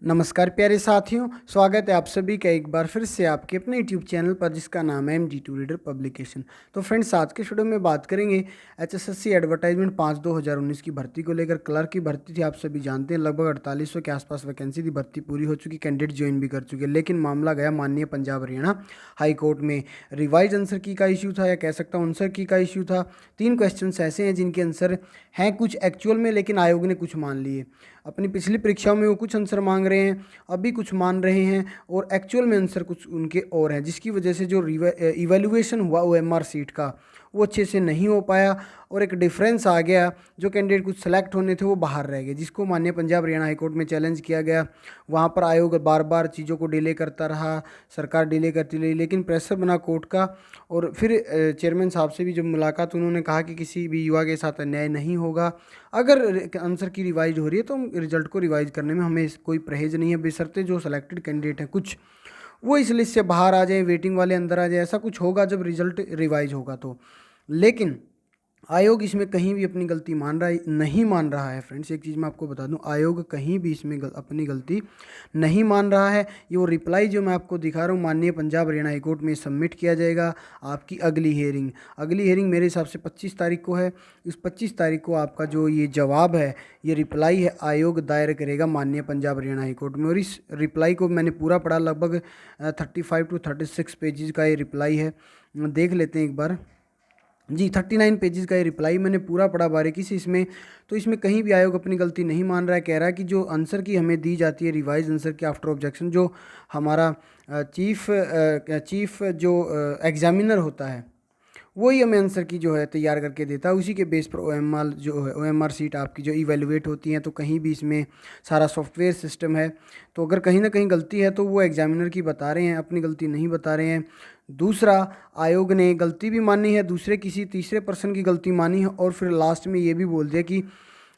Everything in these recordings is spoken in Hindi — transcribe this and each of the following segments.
नमस्कार प्यारे साथियों, स्वागत है आप सभी का एक बार फिर से आपके अपने यूट्यूब चैनल पर जिसका नाम है MG2 रीडर पब्लिकेशन। तो फ्रेंड्स, आज के वीडियो में बात करेंगे HSSC एडवर्टाइजमेंट 5/2019 की भर्ती को लेकर। क्लर्क की भर्ती थी, आप सभी जानते हैं, लगभग 4800 के आसपास वैकेंसी थी। भर्ती पूरी हो चुकी, कैंडिडेट ज्वाइन भी कर चुके, लेकिन मामला गया माननीय पंजाब हरियाणा हाई कोर्ट में। रिवाइज आंसर की का इशू था, या कह सकता हूँ आंसर की का इशू था। 3 क्वेश्चन ऐसे हैं जिनके आंसर हैं कुछ एक्चुअल में, लेकिन आयोग ने कुछ मान लिए। अपनी पिछली परीक्षाओं में वो कुछ आंसर मांग रहे हैं, अभी कुछ मान रहे हैं, और एक्चुअल में आंसर कुछ उनके और हैं, जिसकी वजह से जो इवैल्यूएशन हुआ OMR सीट का वो अच्छे से नहीं हो पाया, और एक डिफरेंस आ गया। जो कैंडिडेट कुछ सेलेक्ट होने थे वो बाहर रह गए, जिसको माननीय पंजाब हरियाणा हाईकोर्ट में चैलेंज किया गया। वहाँ पर आयोग बार बार चीज़ों को डिले करता रहा, सरकार डिले करती रही, लेकिन प्रेशर बना कोर्ट का। और फिर चेयरमैन साहब से भी जब मुलाकात, उन्होंने कहा कि किसी भी युवा के साथ अन्याय नहीं होगा। अगर आंसर की रिवाइज हो रही है तो रिजल्ट को रिवाइज करने में हमें कोई परहेज नहीं है, बशर्ते जो सेलेक्टेड कैंडिडेट हैं कुछ वो इस लिस्ट से बाहर आ जाए, वेटिंग वाले अंदर आ जाए। ऐसा कुछ होगा जब रिजल्ट रिवाइज होगा तो। लेकिन आयोग इसमें कहीं भी अपनी गलती नहीं मान रहा है। फ्रेंड्स, एक चीज़ मैं आपको बता दूं, आयोग कहीं भी इसमें अपनी गलती नहीं मान रहा है। ये वो रिप्लाई जो मैं आपको दिखा रहा हूँ, माननीय पंजाब हरियाणा हाईकोर्ट में सबमिट किया जाएगा। आपकी अगली हेयरिंग मेरे हिसाब से 25 तारीख को है। इस 25 तारीख को आपका जो ये जवाब है, ये रिप्लाई है, आयोग दायर करेगा माननीय पंजाब हरियाणा हाईकोर्ट में। और इस रिप्लाई को मैंने पूरा पढ़ा, लगभग 35 to 36 पेजेस का ये रिप्लाई है। देख लेते हैं एक बार। जी, 39 पेजेस का ये रिप्लाई मैंने पूरा पढ़ा बारीकी से इसमें। तो इसमें कहीं भी आयोग अपनी गलती नहीं मान रहा है। कह रहा है कि जो आंसर की हमें दी जाती है, रिवाइज आंसर की आफ्टर ऑब्जेक्शन, जो हमारा चीफ जो एग्जामिनर होता है, वही हमें आंसर की जो है तैयार करके देता है। उसी के बेस पर OMR जो है, OMR सीट आपकी जो इवेलुएट होती हैं। तो कहीं भी इसमें सारा सॉफ्टवेयर सिस्टम है, तो अगर कहीं ना कहीं गलती है तो वो एग्जामिनर की बता रहे हैं, अपनी गलती नहीं बता रहे हैं। दूसरा, आयोग ने गलती भी मानी है, दूसरे किसी तीसरे पर्सन की गलती मानी है, और फिर लास्ट में ये भी बोल दिया कि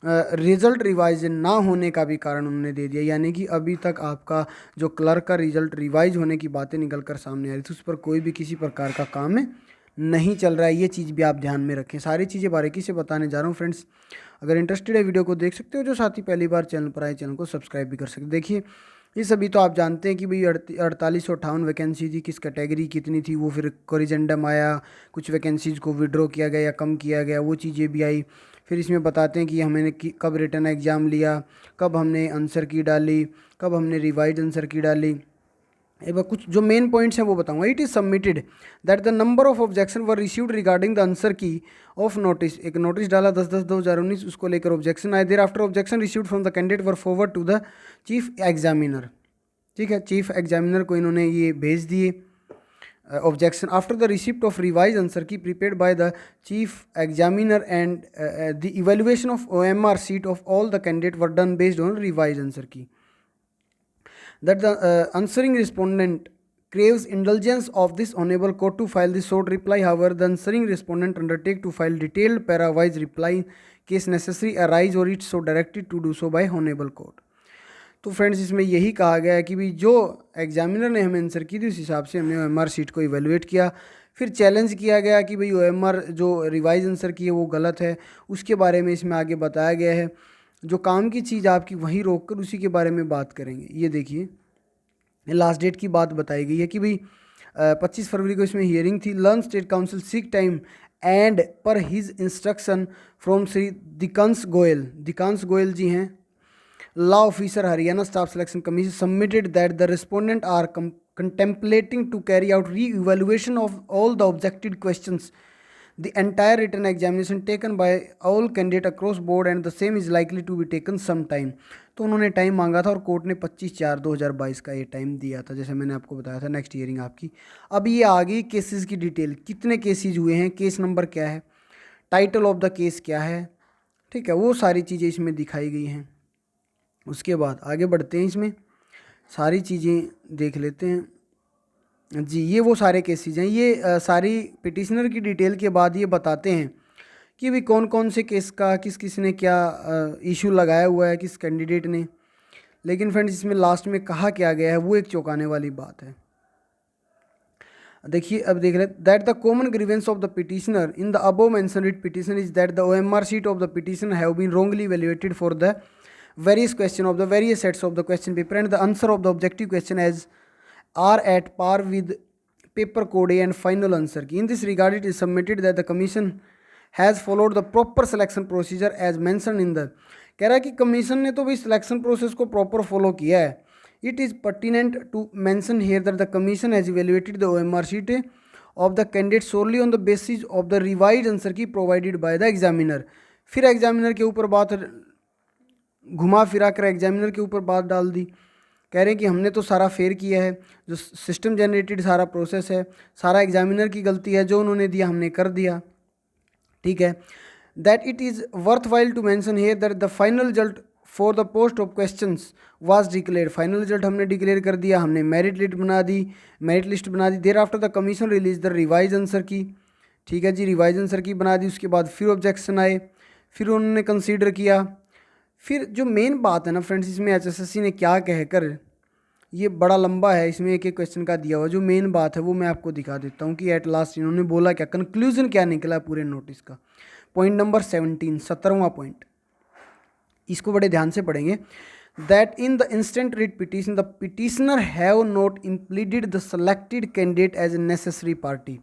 रिज़ल्ट रिवाइज ना होने का भी कारण उन्होंने दे दिया। यानी कि अभी तक आपका जो क्लर्क का रिज़ल्ट रिवाइज होने की बातें निकल कर सामने आ रही थी, उस पर कोई भी किसी प्रकार का काम नहीं चल रहा है। ये चीज़ भी आप ध्यान में रखें। सारी चीज़ें बारीकी से बताने जा रहा हूँ फ्रेंड्स। अगर इंटरेस्टेड है वीडियो को देख सकते हो। जो साथी पहली बार चैनल पर आए, चैनल को सब्सक्राइब भी कर सकते। देखिए, ये सभी तो आप जानते हैं कि भाई 4858 वैकेंसी थी, किस कैटेगरी कितनी थी, वो फिर कोरिजेंडम आया, कुछ वैकेंसीज को विड्रॉ किया गया या कम किया गया, वो चीज़ें भी आई। फिर इसमें बताते हैं कि हमने कब रिटर्न एग्ज़ाम लिया, कब हमने आंसर की डाली, कब हमने रिवाइज आंसर की डाली। एक बार कुछ जो मेन पॉइंट्स हैं वो बताऊंगा। It is submitted that the number of objection were received regarding the answer key of notice. एक नोटिस डाला 10/10/2019, उसको लेकर ऑब्जेक्शन आए। Thereafter objection received from the candidate were forward to the chief examiner. ठीक है, चीफ एग्जामिनर को इन्होंने ये भेज दिए ऑब्जेक्शन। After the receipt of revise answer key prepared by the chief examiner and the evaluation of OMR sheet of all the candidate were done based on revise answer की, that the answering respondent craves indulgence of this honorable court to file the short reply. However, the answering respondent undertake to file detailed para-wise reply case necessary arise or it so directed to do so by honorable court. तो फ्रेंड्स, इसमें यही कहा गया है कि भाई जो एग्जामिनर ने हमें आंसर की थी उस हिसाब से हमने OMR सीट को इवेलुएट किया। फिर चैलेंज किया गया कि भाई OMR जो रिवाइज आंसर की है वो गलत है, उसके बारे में इसमें आगे बताया गया है। जो काम की चीज़ आपकी वहीं रोक कर उसी के बारे में बात करेंगे। ये देखिए, लास्ट डेट की बात बताई गई है कि भाई 25 फरवरी को इसमें हियरिंग थी। Learned state counsel seek time and per his instruction from Shri Dikansh Goyal ji हैं, law officer Haryana staff selection commission, submitted that the respondent are contemplating to carry out re-evaluation of all the objected questions, the entire written examination taken by all candidate across board and the same is likely to be taken some time. तो उन्होंने टाइम मांगा था और कोर्ट ने 25/4/2022 का ये टाइम दिया था, जैसे मैंने आपको बताया था। नेक्स्ट हियरिंग आपकी। अब ये आ गई केसेस की डिटेल, कितने केसेस हुए हैं, केस नंबर क्या है, टाइटल ऑफ द केस क्या है, ठीक है, वो सारी चीज़ें इसमें दिखाई गई हैं। उसके बाद आगे बढ़ते हैं, इसमें सारी चीज़ें देख लेते हैं। जी, ये वो सारे केसेस हैं। ये सारी पिटिशनर की डिटेल के बाद ये बताते हैं कि भी कौन कौन से केस का किस ने क्या इशू लगाया हुआ है, किस कैंडिडेट ने। लेकिन फ्रेंड्स, इसमें लास्ट में कहा क्या गया है वो एक चौंकाने वाली बात है। देखिए, अब देख रहे हैं that the common grievance of the petitioner in the above mentioned petition is that the OMR sheet of the petition have been wrongly evaluated for the various question of the various sets of the question paper and the answer of the objective question as are at par with paper code A and final answer key. In this regard, it is submitted that the commission has followed the proper selection procedure as mentioned in the, कह रहा है कि कमीशन ने तो भाई सिलेक्शन प्रोसेस को प्रॉपर फॉलो किया है. It is pertinent to mention here that the commission has evaluated the OMR sheet of the candidate solely on the basis of the revise answer key provided by the examiner. फिर एग्जामिनर के ऊपर बात घुमा फिरा कर एग्जामिनर के ऊपर बात डाल दी. कह रहे हैं कि हमने तो सारा फेयर किया है, जो सिस्टम जनरेटेड सारा प्रोसेस है सारा एग्जामिनर की गलती है, जो उन्होंने दिया हमने कर दिया. ठीक है. That it is worthwhile to mention here that the final result for the post of questions was declare. Final result हमने डिक्लेयर कर दिया, हमने मेरिट लिस्ट बना दी. Thereafter the commission release the revise answer key. ठीक है जी, रिवाइज आंसर की बना दी. उसके बाद फिर ऑब्जेक्शन आए, फिर उन्होंने कंसीडर किया. फिर जो मेन बात है ना फ्रेंड्स, इसमें HSSC ने क्या कहकर, ये बड़ा लंबा है, इसमें एक एक क्वेश्चन का दिया हुआ. जो मेन बात है वो मैं आपको दिखा देता हूँ कि एट लास्ट इन्होंने बोला क्या, कंक्लूजन क्या निकला पूरे नोटिस का. पॉइंट नंबर 17, 17वां पॉइंट, इसको बड़े ध्यान से पढ़ेंगे. That in the instant writ petition the petitioner have not impleaded the selected candidate as a necessary party.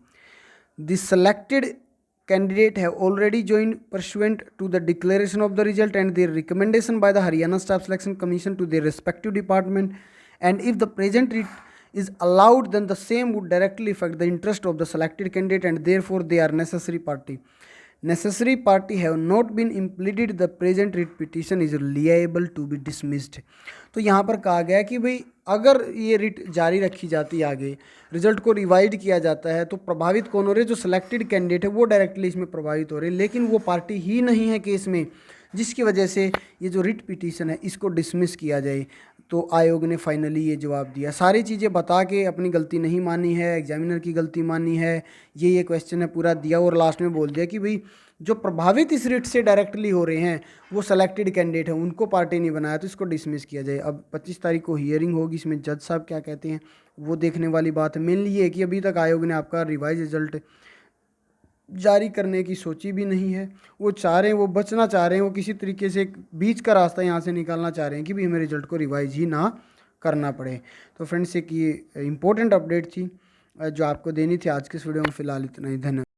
The selected candidate have already joined pursuant to the declaration of the result and their recommendation by the Haryana Staff Selection Commission to their respective department, and if the present writ is allowed then the same would directly affect the interest of the selected candidate and therefore they are necessary party. Necessary party have not been implemented, the present writ petition is liable to be dismissed. तो यहाँ पर कहा गया कि भाई अगर ये रिट जारी रखी जाती है, आगे रिजल्ट को रिवाइड किया जाता है, तो प्रभावित कौन हो रहे, जो सिलेक्टेड कैंडिडेट है वो डायरेक्टली इसमें प्रभावित हो रहे, लेकिन वो पार्टी ही नहीं है केस में, जिसकी वजह से ये जो रिट पिटीशन है इसको डिसमिस किया जाए. तो आयोग ने फाइनली ये जवाब दिया, सारी चीज़ें बता के अपनी गलती नहीं मानी है, एग्जामिनर की गलती मानी है, ये क्वेश्चन है पूरा दिया, और लास्ट में बोल दिया कि भाई जो प्रभावित इस रिट से डायरेक्टली हो रहे हैं वो सेलेक्टेड कैंडिडेट हैं, उनको पार्टी नहीं बनाया, तो इसको डिसमिस किया जाए. अब 25 तारीख को हियरिंग होगी, इसमें जज साहब क्या कहते हैं वो देखने वाली बात है. मेनली ये है कि अभी तक आयोग ने आपका रिवाइज रिजल्ट जारी करने की सोची भी नहीं है. वो चाह रहे हैं, वो बचना चाह रहे हैं, वो किसी तरीके से एक बीच का रास्ता यहाँ से निकालना चाह रहे हैं कि भाई हमें रिजल्ट को रिवाइज ही ना करना पड़े. तो फ्रेंड्स, एक ये इंपॉर्टेंट अपडेट थी जो आपको देनी थी आज के इस वीडियो में. फिलहाल इतना ही, धन्यवाद.